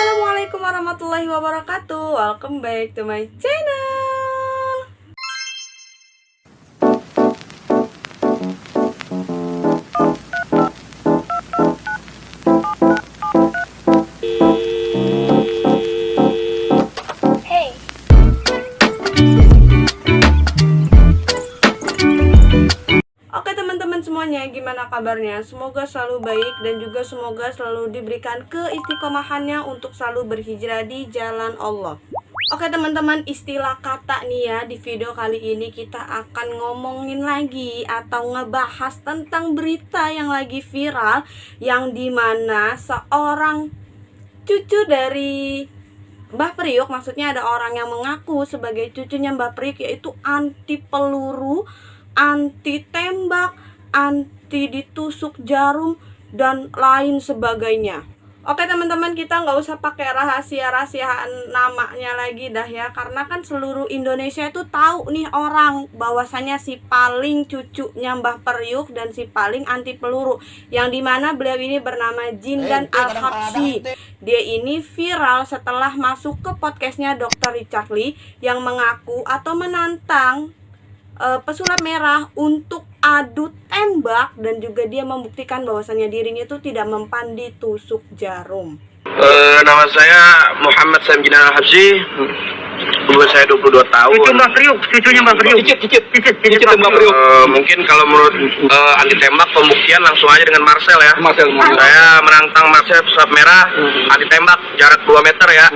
Assalamualaikum warahmatullahi wabarakatuh. Welcome back to my channel. Oke teman-teman semuanya, gimana kabarnya? Semoga selalu baik dan juga semoga selalu diberikan keistiqomahannya untuk selalu berhijrah di jalan Allah. Oke teman-teman, istilah kata nih ya, di video kali ini kita akan ngomongin lagi atau ngebahas tentang berita yang lagi viral, yang dimana seorang cucu dari Mbah Priuk, maksudnya ada orang yang mengaku sebagai cucunya Mbah Priuk, yaitu anti peluru, anti tembak, anti ditusuk jarum, dan lain sebagainya. Oke teman-teman, kita nggak usah pakai rahasia-rahasiaan namanya lagi dah ya, karena kan seluruh Indonesia itu tahu nih orang bahwasanya si paling cucunya Mbah Priuk dan si paling anti peluru, yang dimana beliau ini bernama Jindan Al-Habsyi. Dia ini viral setelah masuk ke podcastnya Dr. Richard Lee yang mengaku atau menantang pesulap merah untuk adu tembak, dan juga dia membuktikan bahwasannya dirinya itu tidak mempan ditusuk jarum. Nama saya Muhammad Sam Jindan Al-Habsyi. Umur saya 22 tahun. Cucu Mbah Priuk, cucunya Mbah Priuk. Cicit Mbah Priuk. Mungkin kalau menurut anti tembak pembuktian langsung aja dengan Marcel ya. Saya menantang Marcel pesulap merah anti tembak jarak 2 meter ya.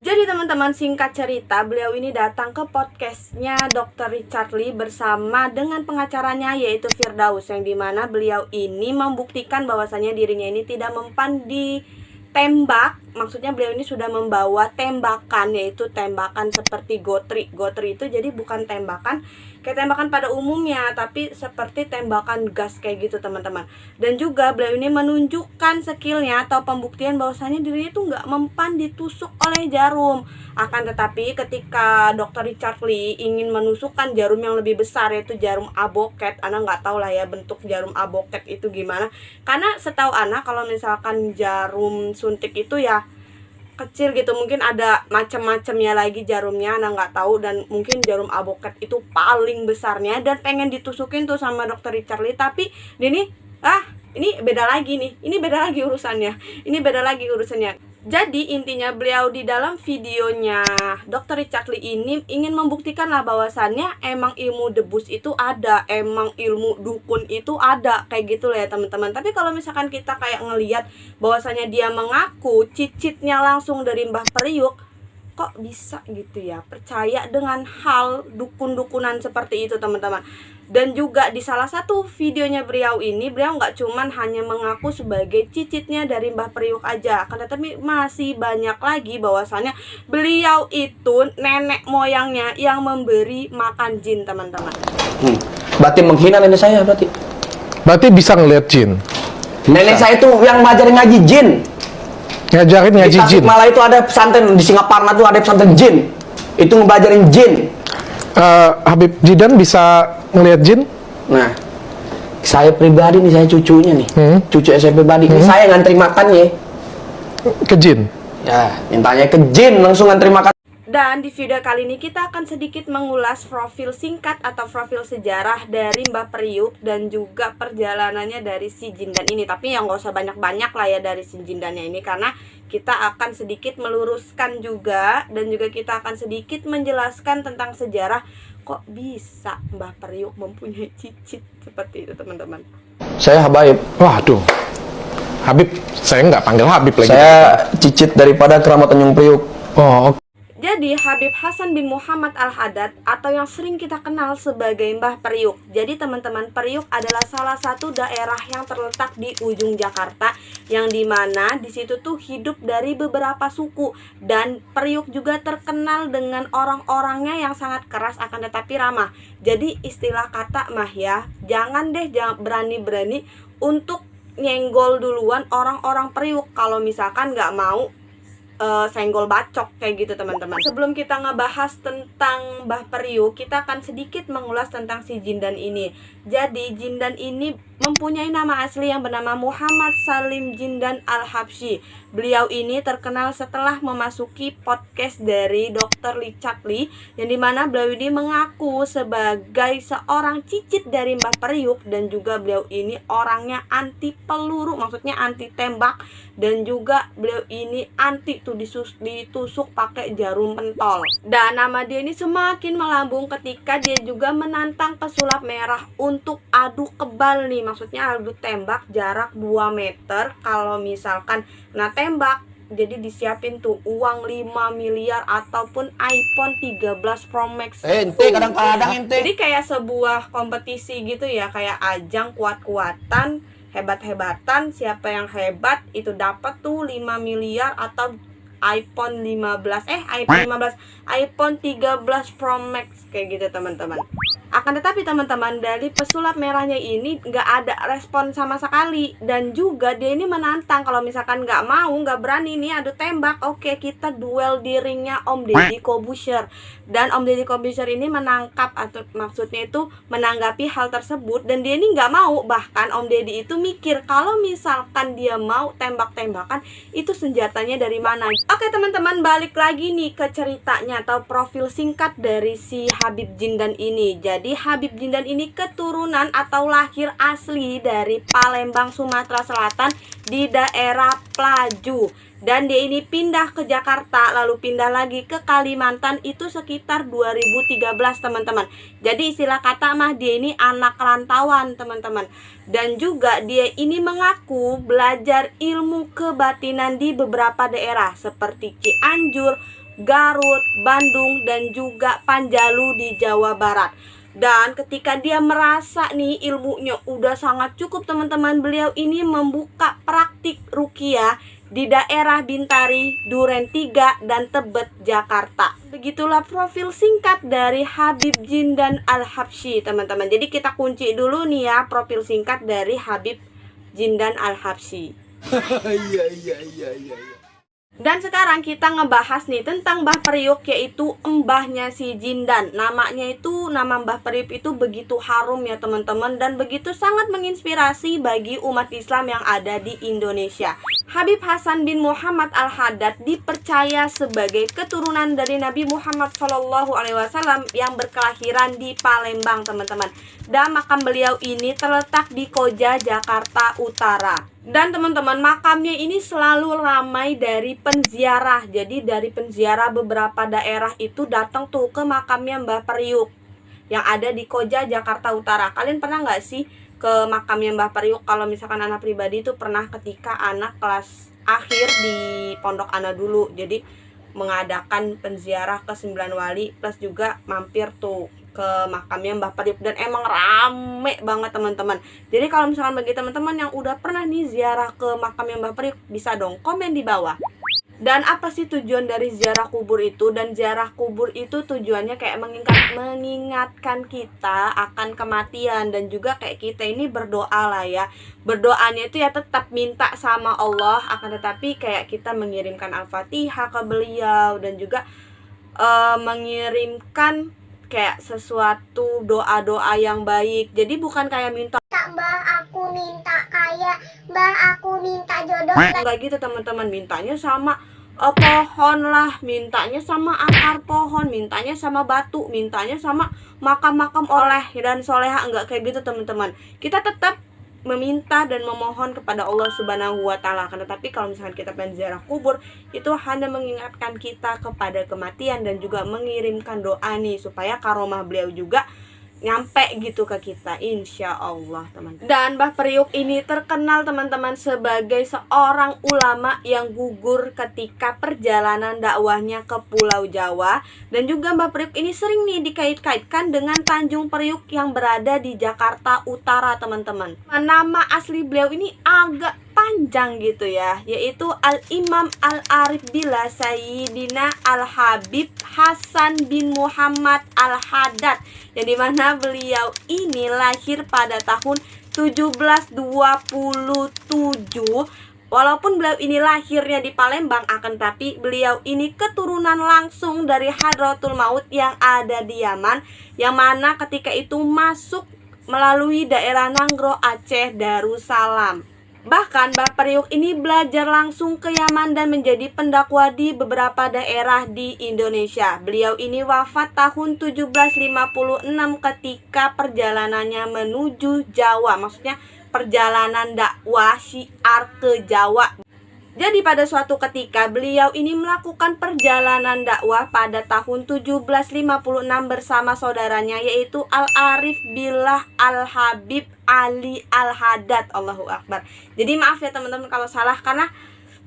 Jadi teman-teman, singkat cerita, beliau ini datang ke podcastnya Dr. Richard Lee bersama dengan pengacaranya yaitu Firdaus, yang dimana beliau ini membuktikan bahwasannya dirinya ini tidak mempan ditembak. Maksudnya beliau ini sudah membawa tembakan, yaitu tembakan seperti gotri. Gotri itu jadi bukan tembakan kayak tembakan pada umumnya, tapi seperti tembakan gas kayak gitu teman-teman. Dan juga beliau ini menunjukkan skillnya atau pembuktian bahwasannya dirinya itu nggak mempan ditusuk oleh jarum. Akan tetapi ketika Dr. Richard Lee ingin menusukkan jarum yang lebih besar, yaitu jarum aboket, Ana nggak tahu lah ya bentuk jarum aboket itu gimana, karena setahu Ana kalau misalkan jarum suntik itu ya kecil gitu, mungkin ada macam-macamnya lagi jarumnya, Ana nggak tahu, dan mungkin jarum aboket itu paling besarnya dan pengen ditusukin tuh sama Dr. Richard Lee, tapi ini beda lagi nih, ini beda lagi urusannya. Jadi intinya beliau di dalam videonya Dr. Richard Lee ini ingin membuktikan lah bahwasannya emang ilmu debus itu ada, emang ilmu dukun itu ada, kayak gitu lah ya teman-teman. Tapi kalau misalkan kita kayak ngelihat bahwasannya dia mengaku cicitnya langsung dari Mbah Priuk, kok bisa gitu ya percaya dengan hal dukun-dukunan seperti itu teman-teman. Dan juga di salah satu videonya beliau ini, beliau nggak cuman hanya mengaku sebagai cicitnya dari Mbah Priuk aja, akan tetapi masih banyak lagi bahwasannya beliau itu nenek moyangnya yang memberi makan jin teman-teman. Berarti menghina nenek saya berarti? Berarti bisa ngeliat jin? Nenek saya itu yang ngajarin ngaji jin. Ngajarin ngaji Di jin? Tasikmalaya itu ada pesantren, di Singaparna itu ada pesantren jin. Itu ngebajarin jin. Habib Jidan bisa ngeliat jin? Nah, saya pribadi nih, saya cucunya nih, cucu SMP Badi. Ini saya ngantri makannya. Ke jin? Ya, mintanya ke jin, langsung ngantri makan. Dan di video kali ini kita akan sedikit mengulas profil singkat atau profil sejarah dari Mbah Priuk dan juga perjalanannya dari si Jindan ini. Tapi yang nggak usah banyak-banyak lah ya dari si Jindannya ini, karena kita akan sedikit meluruskan juga, dan juga kita akan sedikit menjelaskan tentang sejarah kok bisa Mbah Priuk mempunyai cicit seperti itu teman-teman. Saya Habaib. Waduh, Habib, saya nggak panggil Habib lagi. Saya cicit daripada keramat Tanjung Priuk. Oh, oke. Jadi Habib Hasan bin Muhammad Al-Haddad atau yang sering kita kenal sebagai Mbah Priuk. Jadi teman-teman, Priuk adalah salah satu daerah yang terletak di ujung Jakarta, yang dimana di situ tuh hidup dari beberapa suku, dan Priuk juga terkenal dengan orang-orangnya yang sangat keras akan tetapi ramah. Jadi istilah kata mah ya, jangan berani-berani untuk nyenggol duluan orang-orang Priuk kalau misalkan nggak mau senggol bacok kayak gitu teman-teman. Sebelum kita ngebahas tentang Mbah Priuk, kita akan sedikit mengulas tentang si Jindan ini. Jadi Jindan ini mempunyai nama asli yang bernama Muhammad Salim Jindan Al-Habsyi. Beliau ini terkenal setelah memasuki podcast dari Dr. Richard Lee, yang dimana beliau ini mengaku sebagai seorang cicit dari Mbah Priuk, dan juga beliau ini orangnya anti peluru, maksudnya anti tembak, dan juga beliau ini anti tuh ditusuk pakai jarum pentol. Dan nama dia ini semakin melambung ketika dia juga menantang pesulap merah untuk adu kebal nih, maksudnya adu tembak jarak 2 meter. Kalau misalkan kena tembak, jadi disiapin tuh uang 5 miliar ataupun iPhone 13 Pro Max. Ente kadang-kadang ente. Jadi kayak sebuah kompetisi gitu ya, kayak ajang kuat-kuatan, hebat-hebatan, siapa yang hebat itu dapat tuh 5 miliar atau iPhone 13 Pro Max kayak gitu teman-teman. Akan tetapi teman-teman, dari pesulap merahnya ini nggak ada respon sama sekali, dan juga dia ini menantang kalau misalkan nggak mau, nggak berani nih adu tembak, oke kita duel di ringnya Om Deddy Corbuzier. Dan Om Deddy Corbuzier ini menangkap, atau maksudnya itu menanggapi hal tersebut, dan dia ini nggak mau. Bahkan Om Deddy itu mikir kalau misalkan dia mau tembak-tembakan, itu senjatanya dari mana. Oke teman-teman, balik lagi nih ke ceritanya atau profil singkat dari si Habib Jindan ini. Jadi Habib Jindan ini keturunan atau lahir asli dari Palembang, Sumatera Selatan, di daerah Pelaju. Dan dia ini pindah ke Jakarta, lalu pindah lagi ke Kalimantan itu sekitar 2013 teman-teman. Jadi istilah kata mah dia ini anak rantauan teman-teman. Dan juga dia ini mengaku belajar ilmu kebatinan di beberapa daerah seperti Cianjur, Garut, Bandung, dan juga Panjalu di Jawa Barat. Dan ketika dia merasa nih ilmunya udah sangat cukup teman-teman, beliau ini membuka praktik ruqyah di daerah Bintari, Duren 3, dan Tebet, Jakarta. Begitulah profil singkat dari Habib Jindan Al-Habsyi teman-teman. Jadi kita kunci dulu nih ya profil singkat dari Habib Jindan Al-Habsyi. Dan sekarang kita ngebahas nih tentang Mbah Priuk, yaitu mbahnya si Jindan. Nama Mbah Priuk itu begitu harum ya teman-teman, dan begitu sangat menginspirasi bagi umat Islam yang ada di Indonesia. Habib Hasan bin Muhammad Al-Haddad dipercaya sebagai keturunan dari Nabi Muhammad SAW yang berkelahiran di Palembang teman-teman. Dan makam beliau ini terletak di Koja, Jakarta Utara. Dan teman-teman, makamnya ini selalu ramai dari penziarah. Jadi dari penziarah beberapa daerah itu datang tuh ke makamnya Mbah Priuk yang ada di Koja, Jakarta Utara. Kalian pernah nggak sih ke makamnya Mbah Priuk? Kalau misalkan anak pribadi itu pernah ketika anak kelas akhir di pondok anak dulu. Jadi mengadakan penziarah ke 9 wali plus juga mampir tuh ke makamnya Mbah Priuk, dan emang rame banget teman-teman. Jadi kalau misalkan bagi teman-teman yang udah pernah nih ziarah ke makamnya Mbah Priuk, bisa dong komen di bawah. Dan apa sih tujuan dari ziarah kubur itu? Dan ziarah kubur itu tujuannya kayak mengingatkan kita akan kematian, dan juga kayak kita ini berdoa lah ya. Berdoanya itu ya tetap minta sama Allah, akan tetapi kayak kita mengirimkan Al-Fatihah ke beliau, dan juga mengirimkan kayak sesuatu doa-doa yang baik. Jadi bukan kayak minta Mbah aku minta kaya, Mbah aku minta jodoh. Enggak gitu teman-teman, mintanya sama pohon lah, mintanya sama akar pohon, mintanya sama batu, mintanya sama makam-makam oleh dan soleha. Enggak kayak gitu teman-teman. Kita tetap meminta dan memohon kepada Allah Subhanahu wa Ta'ala. Tetapi kalau misalkan kita pengen ziarah kubur, itu hanya mengingatkan kita kepada kematian dan juga mengirimkan doa nih supaya karomah beliau juga nyampe gitu ke kita, insya Allah teman-teman. Dan Mbah Priuk ini terkenal teman-teman sebagai seorang ulama yang gugur ketika perjalanan dakwahnya ke Pulau Jawa. Dan juga Mbah Priuk ini sering nih dikait-kaitkan dengan Tanjung Priuk yang berada di Jakarta Utara teman-teman. Nama asli beliau ini agak panjang gitu ya, yaitu Al-Imam Al-Arif Billah Sayyidina Al-Habib Hasan bin Muhammad Al-Haddad, yang dimana beliau ini lahir pada tahun 1727. Walaupun beliau ini lahirnya di Palembang, akan tapi beliau ini keturunan langsung dari Hadratul Maut yang ada di Yaman, yang mana ketika itu masuk melalui daerah Nanggro, Aceh Darussalam. Bahkan Mbah Priuk ini belajar langsung ke Yaman dan menjadi pendakwa di beberapa daerah di Indonesia. Beliau ini wafat tahun 1756 ketika perjalanannya menuju Jawa. Maksudnya perjalanan dakwah syiar ke Jawa. Jadi pada suatu ketika beliau ini melakukan perjalanan dakwah pada tahun 1756 bersama saudaranya, yaitu Al-Arif Billah Al-Habib Ali Al-Haddad. Allahu Akbar. Jadi maaf ya teman-teman kalau salah karena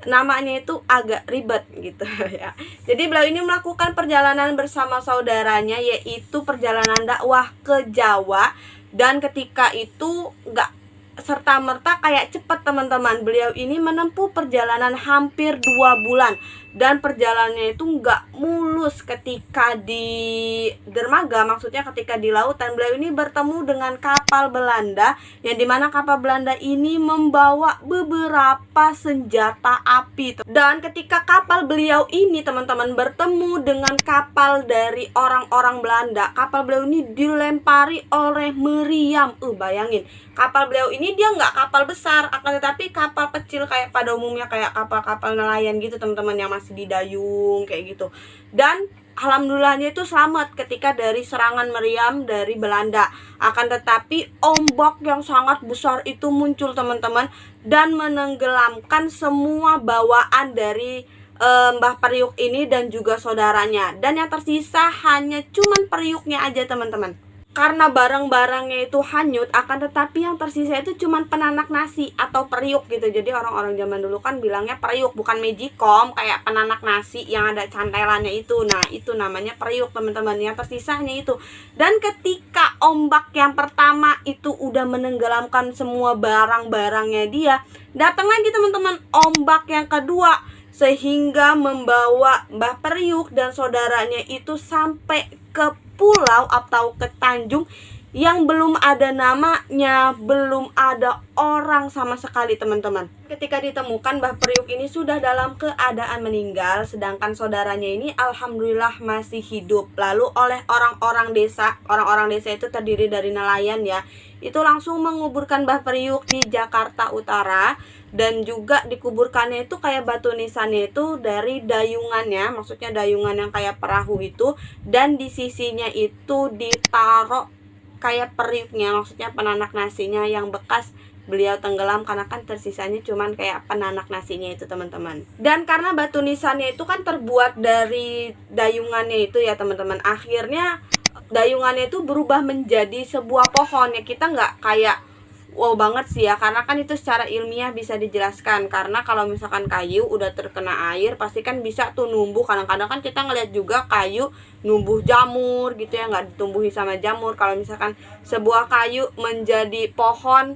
namanya itu agak ribet gitu ya. Jadi beliau ini melakukan perjalanan bersama saudaranya, yaitu perjalanan dakwah ke Jawa. Dan ketika itu gak serta-merta kayak cepat teman-teman. Beliau ini menempuh perjalanan hampir 2 bulan. Dan perjalanannya itu nggak mulus ketika di dermaga, maksudnya ketika di lautan. Beliau ini bertemu dengan kapal Belanda, yang dimana kapal Belanda ini membawa beberapa senjata api. Dan ketika kapal beliau ini teman-teman bertemu dengan kapal dari orang-orang Belanda, kapal beliau ini dilempari oleh meriam. Bayangin, kapal beliau ini dia nggak kapal besar, akan tetapi kapal kecil kayak pada umumnya kayak kapal-kapal nelayan gitu teman-teman, yang masih didayung kayak gitu. Dan alhamdulillahnya itu selamat ketika dari serangan meriam dari Belanda. Akan tetapi ombak yang sangat besar itu muncul teman-teman, dan menenggelamkan semua bawaan dari Mbah Priuk ini dan juga saudaranya. Dan yang tersisa hanya cuman periuknya aja teman-teman. Karena barang-barangnya itu hanyut, akan tetapi yang tersisa itu cuman penanak nasi atau periuk gitu. Jadi orang-orang zaman dulu kan bilangnya periuk, bukan magicom kayak penanak nasi yang ada cantelannya itu. Nah itu namanya periuk teman-teman, yang tersisa hanya itu. Dan ketika ombak yang pertama itu udah menenggelamkan semua barang-barangnya dia, datang lagi teman-teman ombak yang kedua, sehingga membawa Mbah Priuk dan saudaranya itu sampai ke pulau atau ke tanjung yang belum ada namanya, belum ada orang sama sekali teman-teman. Ketika ditemukan Mbah Priuk ini sudah dalam keadaan meninggal, sedangkan saudaranya ini alhamdulillah masih hidup. Lalu oleh orang-orang desa itu terdiri dari nelayan ya, itu langsung menguburkan Mbah Priuk di Jakarta Utara. Dan juga dikuburkannya itu kayak batu nisannya itu dari dayungannya, maksudnya dayungan yang kayak perahu itu, dan di sisinya itu ditaruh kayak periuknya, maksudnya penanak nasinya yang bekas beliau tenggelam, karena kan tersisanya cuman kayak penanak nasinya itu teman-teman. Dan karena batu nisannya itu kan terbuat dari dayungannya itu ya teman-teman, akhirnya dayungannya itu berubah menjadi sebuah pohon. Ya kita nggak kayak wow banget sih ya, karena kan itu secara ilmiah bisa dijelaskan. Karena kalau misalkan kayu udah terkena air pasti kan bisa tuh numbuh. Kadang-kadang kan kita ngeliat juga kayu numbuh jamur gitu ya, nggak ditumbuhi sama jamur. Kalau misalkan sebuah kayu menjadi pohon,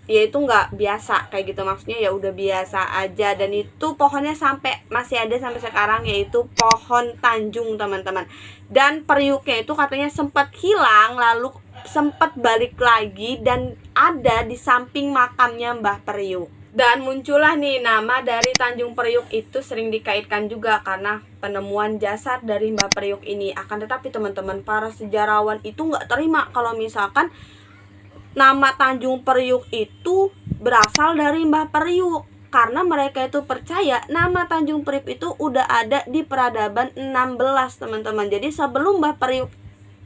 ya itu nggak biasa kayak gitu, maksudnya ya udah biasa aja. Dan itu pohonnya sampai masih ada sampai sekarang, yaitu pohon Tanjung teman-teman. Dan periuknya itu katanya sempat hilang, lalu sempat balik lagi dan ada di samping makamnya Mbah Priuk. Dan muncullah nih nama dari Tanjung Priuk itu sering dikaitkan juga karena penemuan jasad dari Mbah Priuk ini. Akan tetapi teman-teman, para sejarawan itu nggak terima kalau misalkan nama Tanjung Priuk itu berasal dari Mbah Priuk, karena mereka itu percaya nama Tanjung Priuk itu udah ada di peradaban 16 teman-teman. Jadi sebelum Mbah Priuk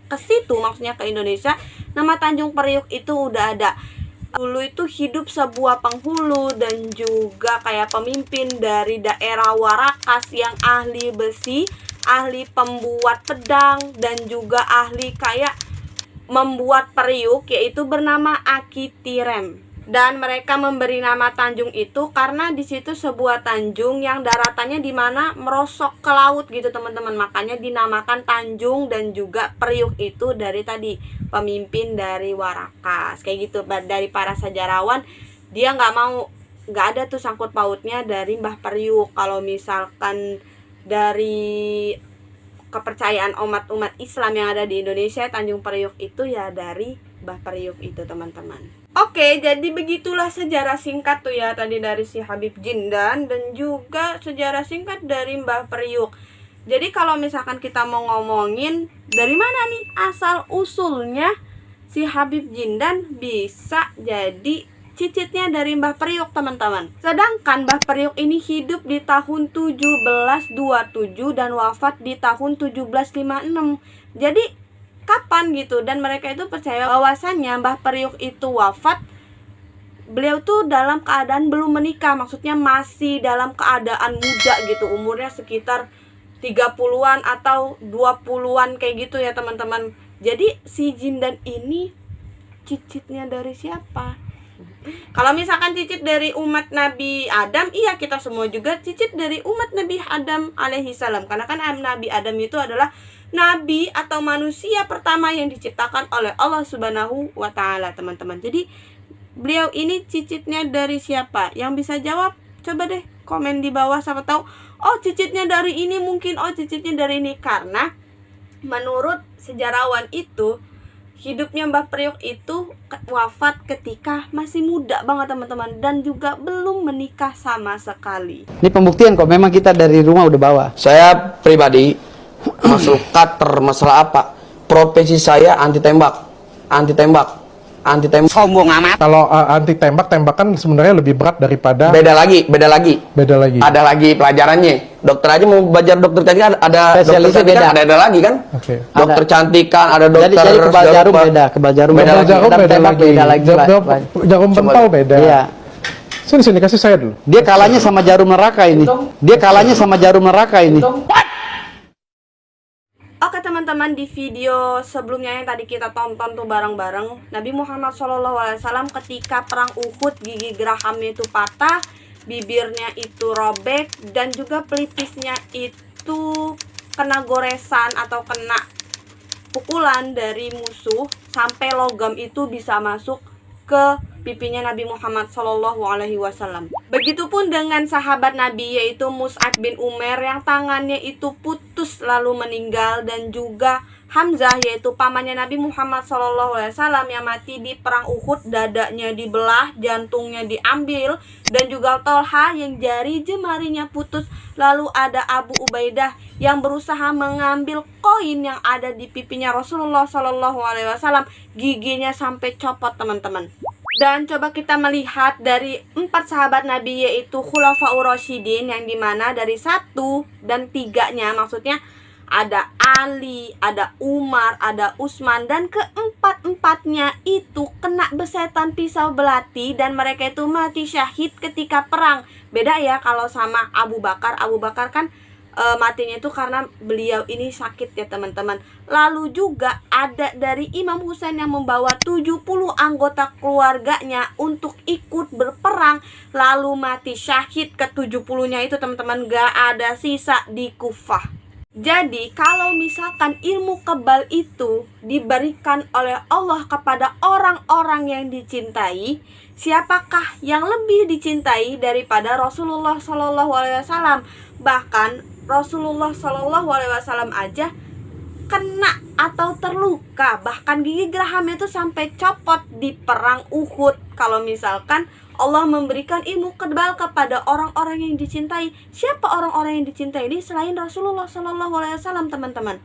ke situ, maksudnya ke Indonesia, nama Tanjung Priuk itu udah ada. Dulu itu hidup sebuah penghulu dan juga kayak pemimpin dari daerah Warakas yang ahli besi, ahli pembuat pedang, dan juga ahli kayak membuat periuk, yaitu bernama Aki Tirem. Dan mereka memberi nama Tanjung itu karena di situ sebuah tanjung yang daratannya dimana merosok ke laut gitu teman-teman. Makanya dinamakan Tanjung. Dan juga Priuk itu dari tadi pemimpin dari Warakas kayak gitu. Dari para sejarawan, dia nggak ada tuh sangkut pautnya dari Mbah Priuk. Kalau misalkan dari kepercayaan umat Islam yang ada di Indonesia, Tanjung Priuk itu ya dari Mbah Priuk itu teman-teman. Oke, jadi begitulah sejarah singkat tuh ya tadi dari si Habib Jindan dan juga sejarah singkat dari Mbah Priuk. Jadi kalau misalkan kita mau ngomongin dari mana nih asal usulnya si Habib Jindan bisa jadi cicitnya dari Mbah Priuk, teman-teman. Sedangkan Mbah Priuk ini hidup di tahun 1727 dan wafat di tahun 1756. Jadi kapan gitu? Dan mereka itu percaya bahwasannya Mbah Priuk itu wafat, beliau tuh dalam keadaan belum menikah, maksudnya masih dalam keadaan muda gitu, umurnya sekitar 30-an atau 20-an kayak gitu ya, teman-teman. Jadi si Jindan ini cicitnya dari siapa? Kalau misalkan cicit dari umat Nabi Adam, iya kita semua juga cicit dari umat Nabi Adam alaihi salam. Karena kan Nabi Adam itu adalah nabi atau manusia pertama yang diciptakan oleh Allah Subhanahu wa taala, teman-teman. Jadi beliau ini cicitnya dari siapa? Yang bisa jawab coba deh komen di bawah, siapa tahu oh cicitnya dari ini, mungkin oh cicitnya dari ini. Karena menurut sejarawan itu hidupnya Mbah Priuk itu wafat ketika masih muda banget, teman-teman, dan juga belum menikah sama sekali. Ini pembuktian kok, memang kita dari rumah udah bawa. Saya pribadi masuk cutter masalah apa? Profesi saya anti tembak. Sombong amat. Kalau anti tembak, tembakan sebenarnya lebih berat daripada. Beda lagi. Ada lagi pelajarannya. Dokter aja mau belajar dokter cantik ada Spesialisnya dokter cantik beda. ada lagi kan? Oke. Dokter cantikan, ada dokter Jadi kebal jarum beda, Beda Jarum Kita beda tembak lagi. lagi. Jarum pentol beda. Iya. Sini kasih saya dulu. Dia kalahnya sama jarum neraka ini. Oke teman-teman, di video sebelumnya yang tadi kita tonton tuh bareng-bareng, Nabi Muhammad SAW ketika perang Uhud gigi gerahamnya itu patah, bibirnya itu robek, dan juga pelipisnya itu kena goresan atau kena pukulan dari musuh sampai logam itu bisa masuk ke pipinya Nabi Muhammad SAW. Begitupun dengan sahabat Nabi yaitu Mus'ab bin Umair yang tangannya itu putus lalu meninggal, dan juga Hamzah yaitu pamannya Nabi Muhammad SAW yang mati di perang Uhud, dadanya dibelah, jantungnya diambil, dan juga Tolha yang jari jemarinya putus. Lalu ada Abu Ubaidah yang berusaha mengambil koin yang ada di pipinya Rasulullah SAW, giginya sampai copot, teman-teman. Dan coba kita melihat dari 4 sahabat Nabi yaitu Khulafaur Rasyidin, yang dimana dari 1 dan 3-nya maksudnya ada Ali, ada Umar, ada Utsman, dan keempat-empatnya itu kena besetan pisau belati dan mereka itu mati syahid ketika perang. Beda ya kalau sama Abu Bakar kan matinya itu karena beliau ini sakit ya, teman-teman. Lalu juga ada dari Imam Husain yang membawa 70 anggota keluarganya untuk ikut berperang, lalu mati syahid ke-70-nya itu, teman-teman, gak ada sisa di Kufah. Jadi kalau misalkan ilmu kebal itu diberikan oleh Allah kepada orang-orang yang dicintai, siapakah yang lebih dicintai daripada Rasulullah SAW? Bahkan Rasulullah SAW aja kena atau terluka, bahkan gigi gerahamnya itu sampai copot di perang Uhud. Kalau misalkan Allah memberikan ilmu kebal kepada orang-orang yang dicintai, siapa orang-orang yang dicintai ini selain Rasulullah SAW, teman-teman?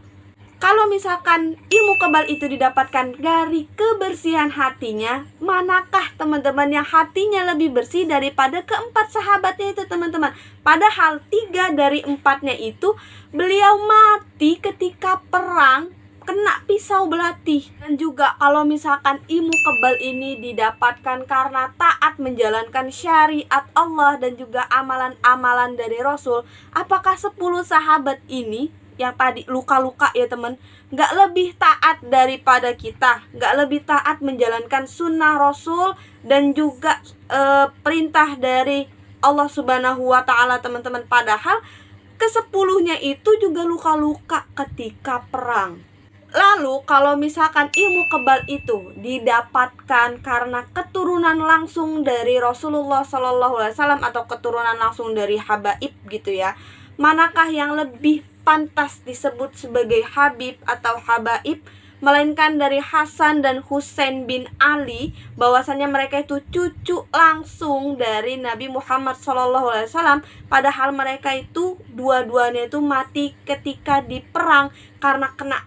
Kalau misalkan ilmu kebal itu didapatkan dari kebersihan hatinya, manakah teman-teman yang hatinya lebih bersih daripada keempat sahabatnya itu, teman-teman? Padahal 3 dari 4-nya itu beliau mati ketika perang kena pisau belati. Dan juga kalau misalkan ilmu kebal ini didapatkan karena taat menjalankan syariat Allah dan juga amalan-amalan dari Rasul, apakah 10 sahabat ini yang tadi luka-luka ya teman, gak lebih taat daripada kita, gak lebih taat menjalankan sunnah Rasul dan juga perintah dari Allah Subhanahu wa ta'ala, teman-teman? Padahal ke-10-nya itu juga luka-luka ketika perang. Lalu kalau misalkan ilmu kebal itu didapatkan karena keturunan langsung dari Rasulullah SAW atau keturunan langsung dari habaib gitu ya, manakah yang lebih pantas disebut sebagai habib atau habaib, melainkan dari Hasan dan Husain bin Ali, bahwasannya mereka itu cucu langsung dari Nabi Muhammad SAW, padahal mereka itu dua-duanya itu mati ketika di perang karena kena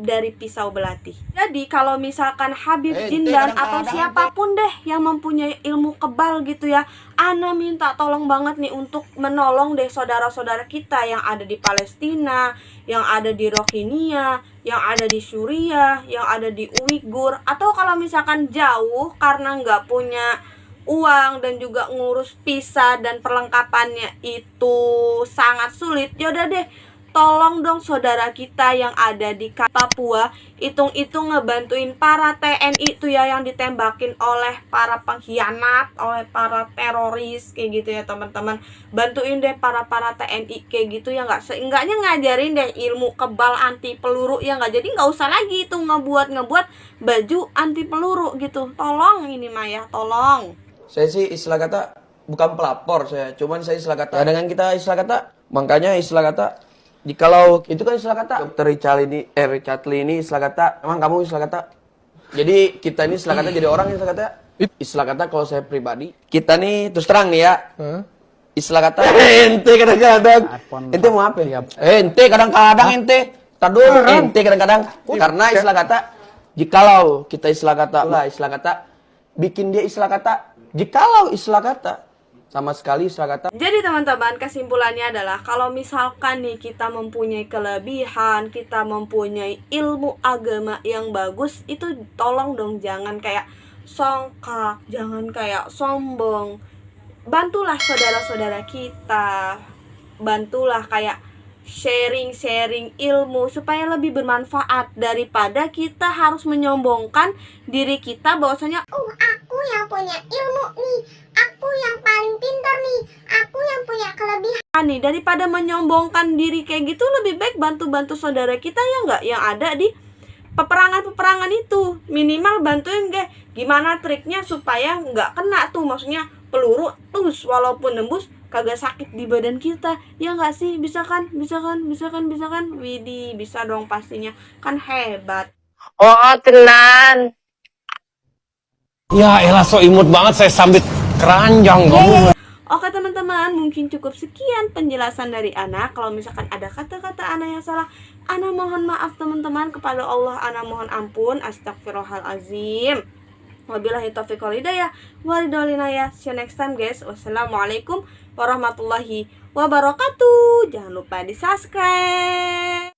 dari pisau belati. Jadi kalau misalkan Habib ente Jindan kadang-kadang atau siapapun deh yang mempunyai ilmu kebal gitu ya, ana minta tolong banget nih untuk menolong deh saudara-saudara kita yang ada di Palestina, yang ada di Rohingya, yang ada di Suriah, yang ada di Uighur, atau kalau misalkan jauh karena nggak punya uang dan juga ngurus visa dan perlengkapannya itu sangat sulit, yaudah deh tolong dong saudara kita yang ada di Papua, hitung-hitung ngebantuin para TNI itu ya yang ditembakin oleh para pengkhianat, oleh para teroris kayak gitu ya teman-teman. Bantuin deh para TNI kayak gitu ya, nggak seenggaknya ngajarin deh ilmu kebal anti peluru ya nggak, jadi nggak usah lagi itu ngebuat baju anti peluru gitu. Tolong ini mah ya, tolong. Saya sih istilah kata bukan pelapor saya, cuman saya istilah kata. Ya, dengan kita istilah kata, makanya istilah kata. Jikalau itu kan istilah kata Dr. Richard Lee ini istilah kata, emang kamu istilah kata. Jadi kita ini istilah kata jadi orang istilah kata. Istilah kata kalau saya pribadi, kita nih terus terang nih ya. Istilah kata ente kadang-kadang. Ente mau apa? Ente kadang-kadang ente. Tadu ente kadang-kadang. Karena istilah kata jikalau kita istilah kata bikin dia istilah kata. Jikalau istilah kata sama sekali istilah kata. Jadi teman-teman, kesimpulannya adalah kalau misalkan nih kita mempunyai kelebihan, kita mempunyai ilmu agama yang bagus, itu tolong dong jangan kayak songkak, jangan kayak sombong. Bantulah saudara-saudara kita, bantulah kayak sharing ilmu supaya lebih bermanfaat daripada kita harus menyombongkan diri kita bahwasanya Aku yang punya ilmu nih, aku yang paling pintar nih, aku yang punya kelebihan nih. Daripada menyombongkan diri kayak gitu, lebih baik bantu-bantu saudara kita ya nggak, yang ada di peperangan itu. Minimal bantuin deh gimana triknya supaya nggak kena tuh, maksudnya peluru terus walaupun nembus kagak sakit di badan kita ya nggak sih. Bisa kan Widih, bisa dong pastinya, kan hebat. Oh, tenan. Ya elah so imut banget saya sambit keranjang kamu. Oke teman-teman, mungkin cukup sekian penjelasan dari Ana. Kalau misalkan ada kata-kata Ana yang salah, Ana mohon maaf teman-teman. Kepada Allah Ana mohon ampun. Astagfirullahalazim. Wabillahi taufiq wal hidayah. Walidolina. See you next time guys. Wassalamualaikum warahmatullahi wabarakatuh. Jangan lupa di subscribe.